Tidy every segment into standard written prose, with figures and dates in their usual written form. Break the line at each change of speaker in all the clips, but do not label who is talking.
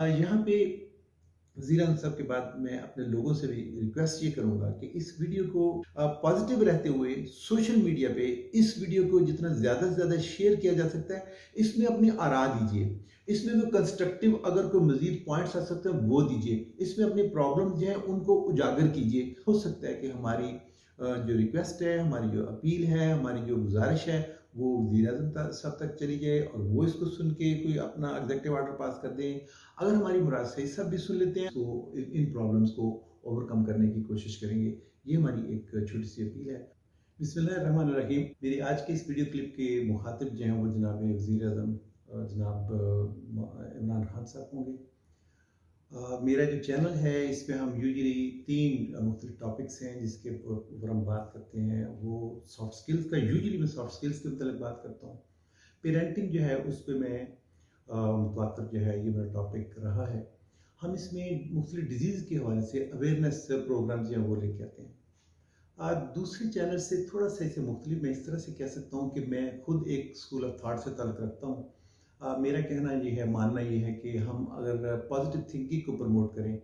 यहाँ पे वज़ीर आज़म साहब के बाद मैं अपने लोगों से भी रिक्वेस्ट ये करूँगा कि इस वीडियो को पॉजिटिव रहते हुए सोशल मीडिया पे इस वीडियो को जितना ज़्यादा से ज़्यादा शेयर किया जा सकता है, इसमें अपनी आरा दीजिए। इसमें कोई कंस्ट्रक्टिव अगर कोई मज़ीद पॉइंट्स आ सकते हैं वो दीजिए। इसमें अपनी प्रॉब्लम्स जो हैं उनको उजागर कीजिए। हो सकता है कि हमारी जो रिक्वेस्ट है, हमारी जो अपील है, हमारी जो गुज़ारिश है वो वज़ीर आज़म साहब तक चली जाए और वो इसको सुन के कोई अपना एग्जीक्यूटिव ऑर्डर पास कर दें। अगर हमारी मुराद सही सब भी सुन लेते हैं तो इन प्रॉब्लम्स को ओवरकम करने की कोशिश करेंगे। ये हमारी एक छोटी सी अपील है। बिस्मिल्लाहिर्रहमानिर्रहीम। मेरी आज के इस वीडियो क्लिप के मुखातिब जो हैं वो जनाब वज़ीर आज़म जनाब इमरान खान साहब होंगे। मेरा जो चैनल है इस पे हम यूजुअली 3 मुख्तलिफ टॉपिक्स हैं जिसके ऊपर हम बात करते हैं। वो सॉफ्ट स्किल्स का, यूजुअली मैं सॉफ्ट स्किल्स के मतलब बात करता हूँ। पेरेंटिंग जो है उस पर मैं मुतवातर जो है ये मेरा टॉपिक रहा है। हम इसमें मुख्तलिफ डिजीज़ के हवाले से अवेयरनेस प्रोग्राम जो है वो लेके आते हैं। दूसरे चैनल से थोड़ा सा इसे मुख्तलिफ मैं इस तरह से कह सकता हूँ कि मैं खुद एक स्कूल ऑफ थाट से ताल्लुक़ रखता हूँ। मेरा कहना ये है, मानना ये है कि हम अगर पॉजिटिव थिंकिंग को प्रमोट करें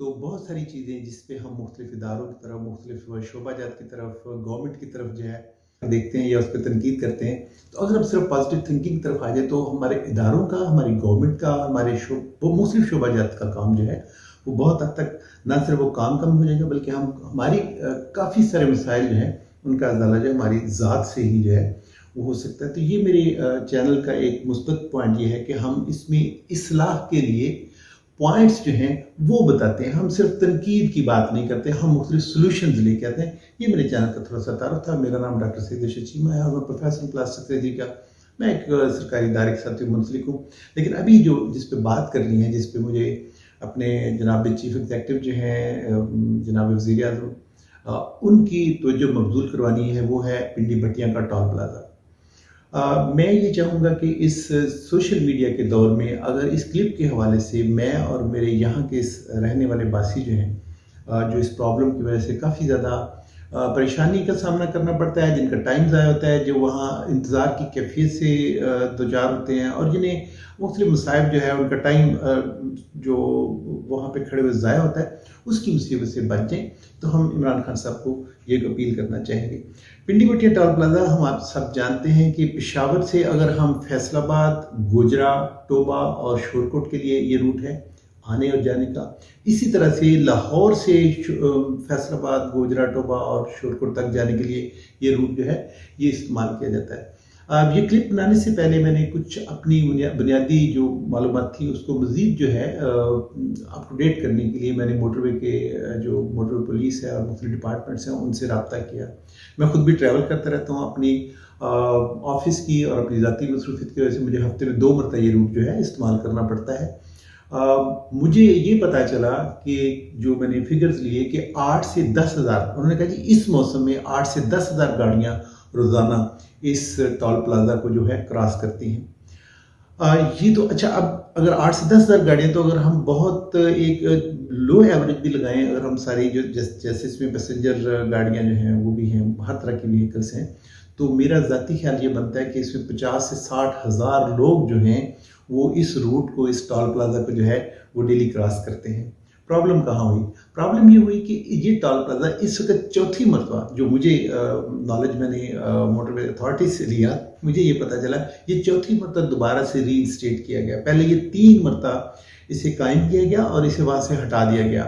तो बहुत सारी चीज़ें जिस पे हम मुख्तलिफ इदारों की तरफ, मुख्तलिफ शोबाजात की तरफ, गवर्नमेंट की तरफ जो है देखते हैं या उस पर तनकीद करते हैं, तो अगर हम सिर्फ पॉजिटिव थिंकिंग की तरफ आ जाए तो हमारे इदारों का, हमारी गवर्नमेंट का, हमारे मुख्तलिफ शोबाजात का काम जो है वो बहुत हद तक ना सिर्फ वो काम कम हो जाएगा बल्कि हम हमारी काफ़ी सारे मसाइल जो हैं उनका अज़ाला जो हमारी ज़ात से ही जो है वो हो सकता है। तो ये मेरे चैनल का एक मुस्बत पॉइंट ये है कि हम इसमें इस्लाह के लिए पॉइंट्स जो हैं वो बताते हैं। हम सिर्फ तनकीद की बात नहीं करते, हम मुख्तलिफ सोल्यूशंस लेके आते हैं। ये मेरे चैनल का थोड़ा सा तारुफ था। मेरा नाम डॉक्टर सईद अरशद चीमा है और मैं प्रोफेसर प्लास्टिक सर्जरी का मैं एक सरकारी इदारे के साथ मुंसलिक हूँ। लेकिन अभी जो जिस पे बात करनी है, जिस पे मुझे अपने जनाब चीफ एग्जीक्यूटिव जो हैं जनाब वज़ीर आज़म उनकी तवज्जो मबज़ूल करवानी है, वो है पिंडी भट्टियाँ का टोल प्लाज़ा। मैं ये चाहूँगा कि इस सोशल मीडिया के दौर में अगर इस क्लिप के हवाले से मैं और मेरे यहाँ के रहने वाले बासी जो हैं जो इस प्रॉब्लम की वजह से काफ़ी ज़्यादा परेशानी का सामना करना पड़ता है, जिनका टाइम ज़ाया होता है, जो वहाँ इंतज़ार की कैफियत से दोचार होते हैं और जिन्हें मुख्तलिफ मसाइब जो है उनका टाइम जो वहाँ पे खड़े हुए ज़ाया होता है, उसकी मुसीबत से बच जाएँ, तो हम इमरान खान साहब को ये अपील करना चाहेंगे। पिंडी भट्टियाँ टोल प्लाज़ा हम आप सब जानते हैं कि पेशावर से अगर हम फैसलाबाद, गोजरा, टोबा और शोरकोट के लिए ये रूट है आने और जाने का। इसी तरह से लाहौर से फैसलाबाद, गोजरा, टोबा और शोरकोट तक जाने के लिए ये रूट जो है ये इस्तेमाल किया जाता है। ये क्लिप बनाने से पहले मैंने कुछ अपनी बुनियादी जो मालूमात थी उसको मज़ीद जो है अप टू डेट करने के लिए मैंने मोटरवे के जो मोटरवे पुलिस है और मुख्तलिफ डिपार्टमेंट्स हैं उनसे रब्ता किया। मैं खुद भी ट्रैवल करता रहता हूँ अपनी ऑफिस की और अपनी ज़ाती मसरूफियत की वजह से मुझे हफ्ते में 2 मरतबा ये रूट जो है इस्तेमाल करना पड़ता है। मुझे ये पता चला कि जो मैंने फिगर्स लिए कि 8 से 10 हज़ार, उन्होंने कहा जी इस मौसम में 8 से 10 हज़ार गाड़ियाँ रोज़ाना इस टोल प्लाज़ा को जो है क्रॉस करती हैं। ये तो अच्छा, अब अगर 8 से 10 हज़ार गाड़ियाँ, तो अगर हम बहुत एक लो एवरेज भी लगाएं, अगर हम सारी जो जैसे इसमें पैसेंजर गाड़ियाँ जो हैं वो भी हैं, हर तरह की व्हीकल्स हैं, तो मेरा ज़ाती ख्याल ये बनता है कि इसमें 50 से 60 हज़ार लोग जो हैं वो इस रूट को, इस टोल प्लाज़ा को जो है वो डेली क्रॉस करते हैं। प्रॉब्लम कहाँ हुई? प्रॉब्लम ये हुई कि ये टोल प्लाज़ा इस वक्त चौथी मरतबा, जो मुझे नॉलेज मैंने मोटरवे अथॉरिटी से लिया, मुझे ये पता चला ये चौथी मरतबा दोबारा से रीइंस्टेट किया गया। पहले ये 3 मरतबा इसे कायम किया गया और इसे वहाँ से हटा दिया गया।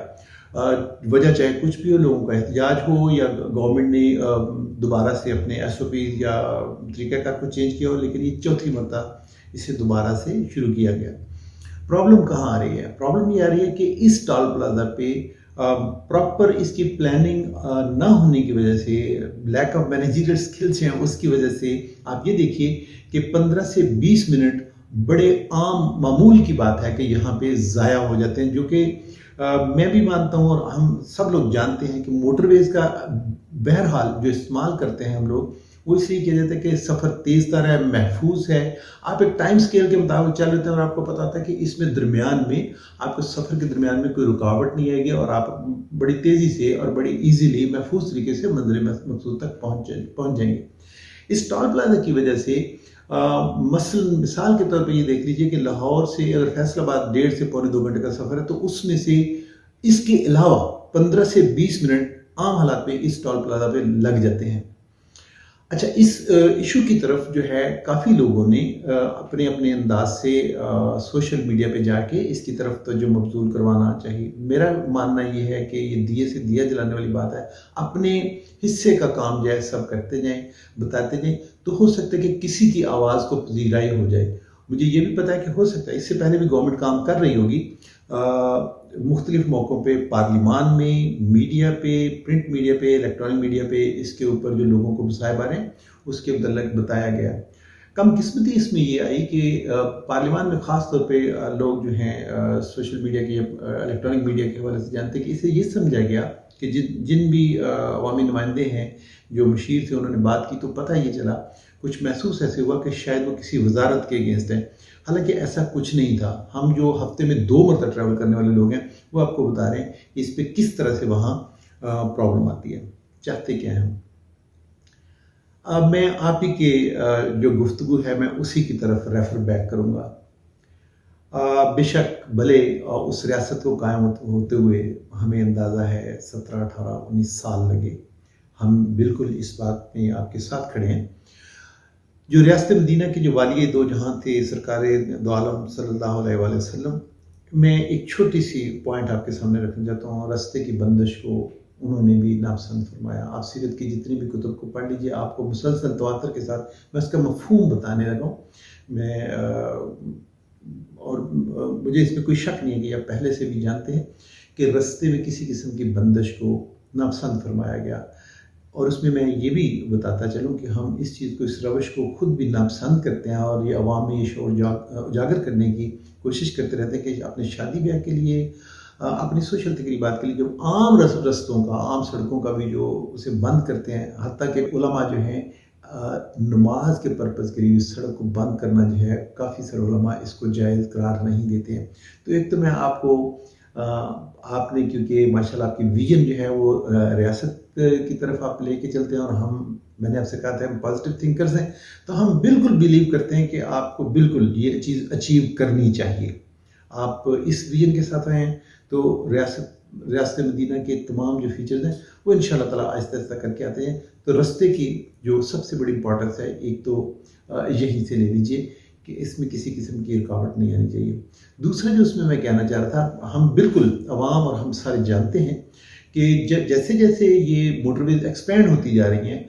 वजह चाहे कुछ भी हो, लोगों का एहतजाज हो या गवर्नमेंट ने दोबारा से अपने SOPs या तरीक़ाकार को चेंज किया हो, लेकिन ये चौथी मरतबा इसे दोबारा से शुरू किया गया। प्रॉब्लम कहाँ आ रही है? प्रॉब्लम ये आ रही है कि इस टोल प्लाज़ा पे प्रॉपर इसकी प्लानिंग ना होने की वजह से, लैक ऑफ मैनेजरियल स्किल्स हैं, उसकी वजह से आप ये देखिए कि 15 से 20 मिनट बड़े आम मामूल की बात है कि यहाँ पे ज़ाया हो जाते हैं, जो कि मैं भी मानता हूँ और हम सब लोग जानते हैं कि मोटरवेज़ का बहरहाल जो इस्तेमाल करते हैं हम लोग, वो इसलिए किया जाता है कि सफ़र तेज़ तर है, महफूज है। आप एक टाइम स्केल के मुताबिक चल रहे थे और आपको पता था कि इसमें दरमियान में आपको सफ़र के दरमियान में कोई रुकावट नहीं आएगी और आप बड़ी तेज़ी से और बड़ी ईजीली महफूज तरीके से मंज़िल मकसूद तक पहुँच जाएंगे। इस टोल प्लाज़ा की वजह से मसलन मिसाल के तौर पे ये देख लीजिए कि लाहौर से अगर फैसलाबाद 1.5 से पौने 2 घंटे का सफ़र है, तो उसमें से इसके अलावा 15 से 20 मिनट आम हालात में इस टोल प्लाजा पे लग जाते हैं। अच्छा, इस इशू की तरफ जो है काफ़ी लोगों ने अपने अपने अंदाज से सोशल मीडिया पे जाके इसकी तरफ तवज्जो मबज़ूल करवाना चाहिए। मेरा मानना ये है कि ये दिए से दिया जलाने वाली बात है। अपने हिस्से का काम जो है सब करते जाएं, बताते जाएं, तो हो सकता है कि किसी की आवाज़ को पजीराई हो जाए। मुझे ये भी पता है कि हो सकता है इससे पहले भी गवर्नमेंट काम कर रही होगी, मुख्तलिफ मौक़ों पे पार्लिमान में, मीडिया पे, प्रिंट मीडिया पे, इलेक्ट्रॉनिक मीडिया पे इसके ऊपर जो लोगों को मसाइब आ रहे हैं उसके मुतल्लिक़ बताया गया। कम किस्मती इसमें ये आई कि पार्लिमान में ख़ास तौर पे लोग जो हैं सोशल मीडिया के इलेक्ट्रॉनिक मीडिया के हवाले से जानते हैं कि इसे ये समझा गया कि जिन भी अवामी नुमाइंदे हैं जो मुशीर थे उन्होंने बात की, तो पता ये चला, कुछ महसूस ऐसे हुआ कि शायद वो किसी वजारत के अगेंस्ट है। हालांकि ऐसा कुछ नहीं था। हम जो हफ्ते में 2 मरतबा ट्रैवल करने वाले लोग हैं वो आपको बता रहे हैं इस पे किस तरह से वहाँ प्रॉब्लम आती है, चाहते क्या हैं। अब मैं आप ही के जो गुफ्तगू है मैं उसी की तरफ रेफर बैक करूँगा। बेशक भले उस रियासत को कायम होते हुए हमें अंदाज़ा है 17, 18, 19 साल लगे। हम बिल्कुल इस बात में आपके साथ खड़े हैं। जो रियासत मदीना के जो वालिए दो जहां थे सरकार दो आलम सल्लल्लाहु अलैहि वसल्लम, मैं एक छोटी सी पॉइंट आपके सामने रखना चाहता हूँ। रास्ते की बंदिश को उन्होंने भी नापसंद फरमाया। आप सीरत की जितनी भी कुतुब को पढ़ लीजिए, आपको मुसलसल तवातर के साथ मैं उसका मफहूम बताने लगा हूँ। और मुझे इसमें कोई शक नहीं है कि आप पहले से भी जानते हैं कि रास्ते में किसी किस्म की बंदिश को नापसंद फरमाया गया। और उसमें मैं ये भी बताता चलूँ कि हम इस चीज़ को, इस रवश को खुद भी नापसंद करते हैं और ये अवाम में ये शोर उजागर करने की कोशिश करते रहते हैं कि अपने शादी ब्याह के लिए, अपनी सोशल तकरीबात के लिए जो आम रस्तों का, आम सड़कों का भी जो उसे बंद करते हैं। हत्ता के उलमा जो हैं नमाज के पर्पज़ के लिए सड़क को बंद करना जो है, काफ़ी सारे उलमा इसको जायज़ करार नहीं देते हैं। तो एक तो मैं आपको आपने, क्योंकि माशाल्लाह आपकी विजन जो है वो रियासत की तरफ आप लेके चलते हैं और मैंने आपसे कहा था हम पॉजिटिव थिंकर्स हैं, तो हम बिल्कुल बिलीव करते हैं कि आपको बिल्कुल ये चीज़ अचीव करनी चाहिए। आप इस विजन के साथ हैं तो रियासत मदीना के तमाम जो फीचर्स हैं वो इंशाल्लाह ताला आहिस्ता आहिस्ता करके आते हैं। तो रास्ते की जो सबसे बड़ी इंपॉर्टेंस है, एक तो यहीं से ले लीजिए कि इसमें किसी किस्म की रुकावट नहीं आनी चाहिए। दूसरा जो उसमें मैं कहना चाह रहा था, हम बिल्कुल अवाम और हम सारे जानते हैं कि जैसे जैसे ये मोटरवेज एक्सपेंड होती जा रही हैं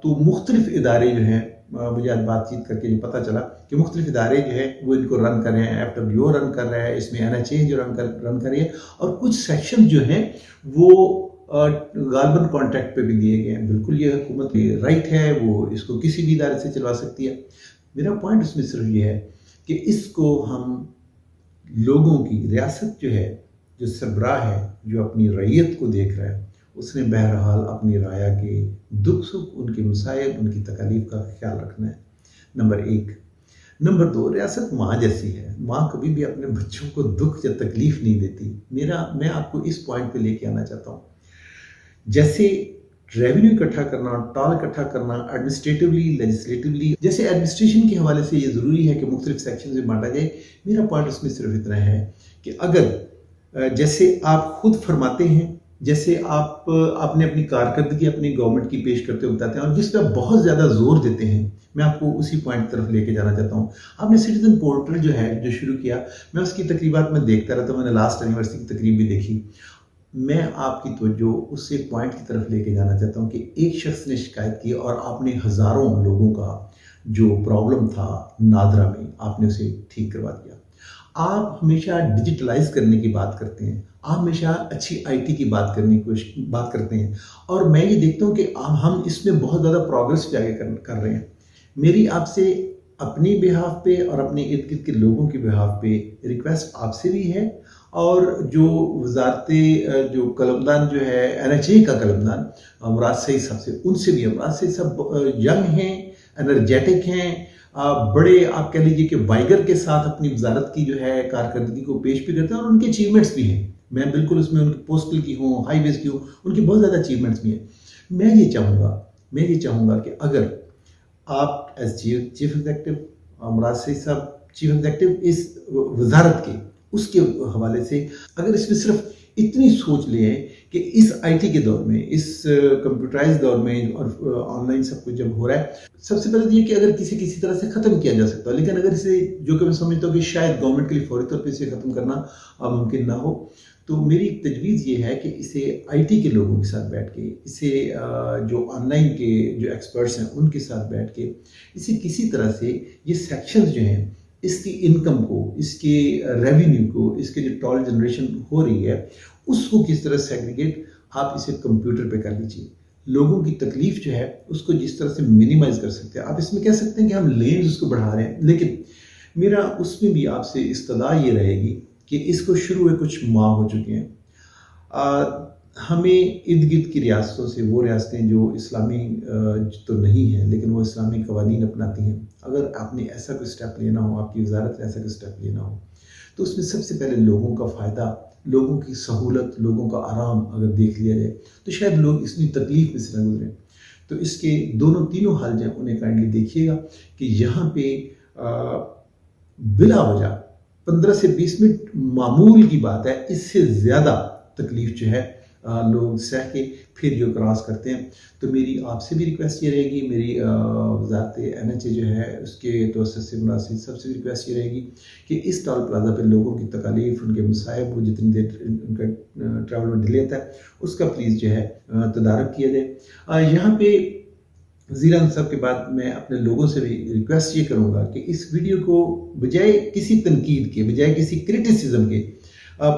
तो मुख्तलिफ इदारे जो हैं, मुझे आज बातचीत करके जो पता चला कि मुख्तलिफ इदारे जो है वो इनको रन कर रहे हैं। FWO रन कर रहा है, इसमें NHA जो रन कर रही है, और कुछ सेक्शन जो हैं वो गालबन कॉन्ट्रैक्ट पे भी दिए गए हैं। बिल्कुल ये हुकूमत की राइट है, वो इसको किसी भी इदारे से चलवा सकती है। मेरा पॉइंट उसमें सिर्फ ये है कि इसको हम लोगों की, रियासत जो है, जो सरबराह है, जो अपनी रैयत को देख रहा है, उसने बहरहाल अपनी राया के दुख सुख, उनके मसाइब, उनकी तकलीफ का ख्याल रखना है, नंबर 1। नंबर 2, रियासत माँ जैसी है। माँ कभी भी अपने बच्चों को दुख या तकलीफ नहीं देती। मैं आपको इस पॉइंट पे लेके आना चाहता हूँ। जैसे रेवेन्यू इकट्ठा करना, टॉल इकट्ठा करना, एडमिनिस्ट्रेटिवली, लेजिस्लेटिवली, जैसे एडमिनिस्ट्रेशन के हवाले से ये ज़रूरी है कि मुख्तलिफ सेक्शन में बांटा जाए। मेरा पॉइंट उसमें सिर्फ इतना है कि अगर जैसे आप खुद फरमाते हैं, जैसे आपने अपनी कारकर्दगी अपनी गवर्नमेंट की पेश करते हुए बताते हैं और जिस पर बहुत ज़्यादा जोर देते हैं, मैं आपको उसी पॉइंट की तरफ लेके जाना चाहता हूँ। आपने सिटीजन पोर्टल जो शुरू किया, मैं उसकी तकरीबात में देखता रहता हूँ। मैंने लास्ट एनिवर्सरी की तकरीब भी देखी। मैं आपकी तवज्जो उस एक पॉइंट की तरफ लेके जाना चाहता हूँ कि एक शख्स ने शिकायत की और आपने हज़ारों लोगों का जो प्रॉब्लम था नादरा में, आपने उसे ठीक करवा दिया। आप हमेशा डिजिटलाइज करने की बात करते हैं, आप हमेशा अच्छी IT की बात करते हैं, और मैं ये देखता हूँ कि हम इसमें बहुत ज़्यादा प्रोग्रेस भी आगे कर रहे हैं। मेरी आपसे अपनी बिहाफ पे और अपने इर्द गिर्द के लोगों की बिहाफ पे रिक्वेस्ट आपसे भी है, और जो वजारत जो कलमदान जो है NHA का कलमदान मुराद सईद साहब से, उनसे भी है। मुराद सईद साहब यंग हैं, एनर्जेटिक हैं, बड़े आप कह लीजिए कि वाइगर के साथ अपनी वजारत की जो है कारकर्दगी को पेश भी करते हैं, और उनके अचीवमेंट्स भी हैं। मैं बिल्कुल उसमें उनकी पोस्टल की हूँ, हाईवेज की हूँ, उनकी बहुत ज़्यादा अचीवमेंट्स भी हैं। मैं ये चाहूँगा कि अगर آپ ایز چیف ایگزیکٹو مراد سعید صاحب چیف ایگزیکٹو اس وزارت کے اس کے حوالے سے اگر اس میں صرف اتنی سوچ لیں کہ اس آئی ٹی کے دور میں، اس کمپیوٹرائز دور میں اور آن لائن سب کچھ جب ہو رہا ہے، سب سے پہلے یہ کہ اگر کسی طرح سے ختم کیا جا سکتا ہے، لیکن اگر اسے جو کہ میں سمجھتا ہوں کہ شاید گورنمنٹ کے لیے فوری طور پہ اسے ختم کرنا ممکن نہ ہو، تو میری تجویز یہ ہے کہ اسے آئی ٹی کے لوگوں کے ساتھ بیٹھ کے، اسے جو آن لائن کے جو ایکسپرٹس ہیں ان کے ساتھ بیٹھ کے اسے کسی طرح سے یہ سیکشنز جو ہیں اس کی انکم کو، اس کے ریونیو کو، اس کے جو ٹول جنریشن ہو رہی ہے اس کو کس طرح سیگریگیٹ آپ اسے کمپیوٹر پہ کر لیجیے. لوگوں کی تکلیف جو ہے اس کو جس طرح سے منیمائز کر سکتے ہیں. آپ اس میں کہہ سکتے ہیں کہ ہم لینز اس کو بڑھا رہے ہیں، لیکن میرا اس میں بھی آپ سے استدعا یہ رہے گی کہ اس کو شروع ہوئے کچھ ماہ ہو چکے ہیں. ہمیں ارد گرد کی ریاستوں سے، وہ ریاستیں جو اسلامی تو نہیں ہیں لیکن وہ اسلامی قوانین اپناتی ہیں، اگر آپ نے ایسا کوئی سٹیپ لینا ہو، آپ کی وزارت نے ایسا کوئی سٹیپ لینا ہو، تو اس میں سب سے پہلے لوگوں کا فائدہ، لوگوں کی سہولت، لوگوں کا آرام اگر دیکھ لیا جائے تو شاید لوگ اتنی تکلیف میں سے نہ گزریں. تو اس کے تینوں حل جو ہیں انہیں کائنڈلی دیکھیے گا کہ یہاں پہ بلا وجہ 15 سے 20 منٹ معمول کی بات ہے، اس سے زیادہ تکلیف جو ہے لوگ سہ کے پھر جو کراس کرتے ہیں. تو میری آپ سے بھی ریکویسٹ یہ رہے گی، میری وزارت NHA جو ہے اس کے توسط سے مناسب سب سے ریکویسٹ یہ رہے گی کہ اس ٹول پلازا پہ لوگوں کی تکالیف، ان کے مصائب، وہ جتنی دیر ان کا ٹریول میں ڈیلے ہوتا ہے اس کا پلیز جو ہے تدارک کیا جائے. یہاں پہ وزیر اعظم صاحب کے بعد میں اپنے لوگوں سے بھی ریکویسٹ یہ کروں گا کہ اس ویڈیو کو بجائے کسی تنقید کے، بجائے کسی کرٹیسزم کے،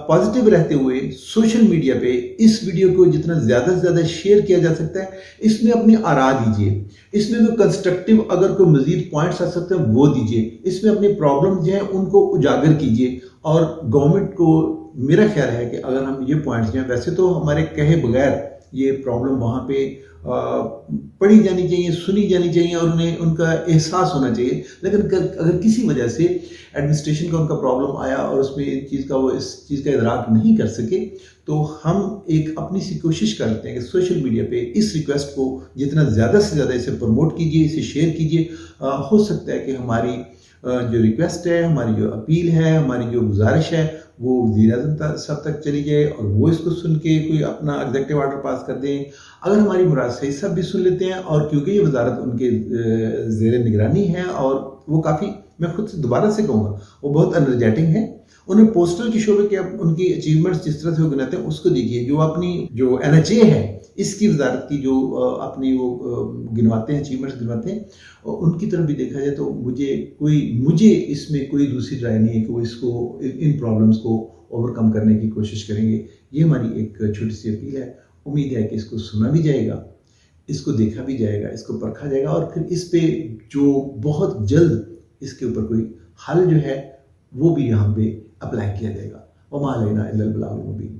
پازیٹیو رہتے ہوئے سوشل میڈیا پہ اس ویڈیو کو جتنا زیادہ سے زیادہ شیئر کیا جا سکتا ہے اس میں اپنی آراء دیجیے. اس میں کوئی کنسٹرکٹیو اگر کوئی مزید پوائنٹس آ سکتے ہیں وہ دیجیے. اس میں اپنے پرابلم جو ہیں ان کو اجاگر کیجیے. اور گورنمنٹ کو میرا خیال ہے کہ اگر ہم یہ پوائنٹس جو ہیں، ویسے تو ہمارے کہے بغیر یہ پرابلم وہاں پہ پڑھی جانی چاہیے، سنی جانی چاہیے اور انہیں ان کا احساس ہونا چاہیے، لیکن اگر کسی وجہ سے ایڈمنسٹریشن کا ان کا پرابلم آیا اور اس میں اس چیز کا ادراک نہیں کر سکے، تو ہم ایک اپنی سی کوشش کرتے ہیں کہ سوشل میڈیا پہ اس ریکویسٹ کو جتنا زیادہ سے زیادہ اسے پروموٹ کیجیے، اسے شیئر کیجیے. ہو سکتا ہے کہ ہماری جو ریکویسٹ ہے، ہماری جو اپیل ہے، ہماری جو گزارش ہے وہ وزیر اعظم صاحب تک چلی جائے اور وہ اس کو سن کے کوئی اپنا ایگزیکٹو آرڈر پاس کر دیں. اگر ہماری مراد سعید صاحب بھی سن لیتے ہیں، اور کیونکہ یہ وزارت ان کے زیر نگرانی ہے اور وہ کافی، میں خود سے دوبارہ سے کہوں گا، وہ بہت انرجیٹک ہیں. انہیں پوسٹل کی شعبے کے ان کی اچیومنٹس جس طرح سے وہ گناتے ہیں اس کو دیکھیے. جو اپنی جو NHA ہے اس کی وزارت کی جو اپنی وہ گنواتے ہیں، اچیومنٹس گنواتے ہیں، ان کی طرف بھی دیکھا جائے تو مجھے اس میں کوئی دوسری رائے نہیں ہے کہ وہ اس کو، ان پرابلمس کو اوور کم کرنے کی کوشش کریں گے. یہ ہماری ایک چھوٹی سی اپیل ہے. امید ہے کہ اس کو سنا بھی جائے گا، اس کو دیکھا بھی جائے گا، اس کو پرکھا جائے گا، اور پھر اس پہ جو بہت جلد اس کے اوپر کوئی حل جو ہے وہ بھی یہاں پہ اپلائی کیا جائے گا. وما علینا الا البلاغ المبین.